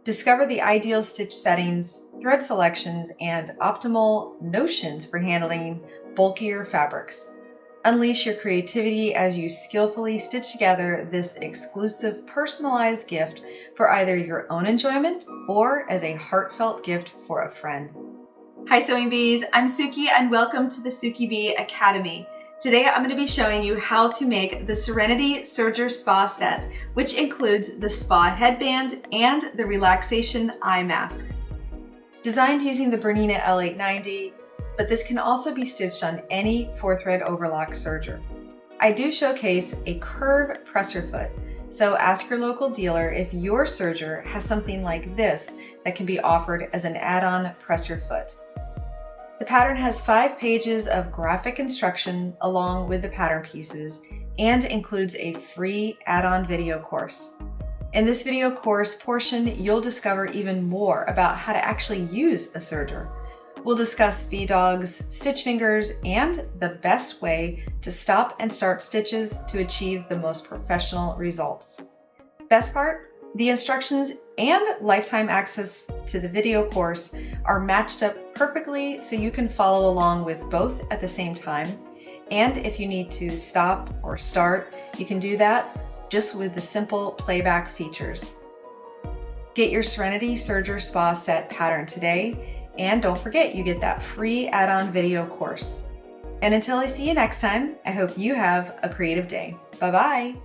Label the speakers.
Speaker 1: Discover the ideal stitch settings, thread selections, and optimal notions for handling bulkier fabrics. Unleash your creativity as you skillfully stitch together this exclusive personalized gift for either your own enjoyment or as a heartfelt gift for a friend. Hi Sewing Bees, I'm Sookie and welcome to the Sookie Bee Academy. Today I'm going to be showing you how to make the Serenity Serger Spa set, which includes the spa headband and the relaxation eye mask. Designed using the Bernina L890, but this can also be stitched on any 4-thread overlock serger. I do showcase a curve presser foot, so ask your local dealer if your serger has something like this that can be offered as an add-on presser foot. The pattern has 5 pages of graphic instruction along with the pattern pieces and includes a free add-on video course. In this video course portion, you'll discover even more about how to actually use a serger. We'll discuss V-dogs, stitch fingers, and the best way to stop and start stitches to achieve the most professional results. Best part? The instructions and lifetime access to the video course are matched up perfectly so you can follow along with both at the same time. And if you need to stop or start, you can do that just with the simple playback features. Get your Serenity Serger Spa set pattern today, and don't forget you get that free add-on video course. And until I see you next time, I hope you have a creative day. Bye-bye.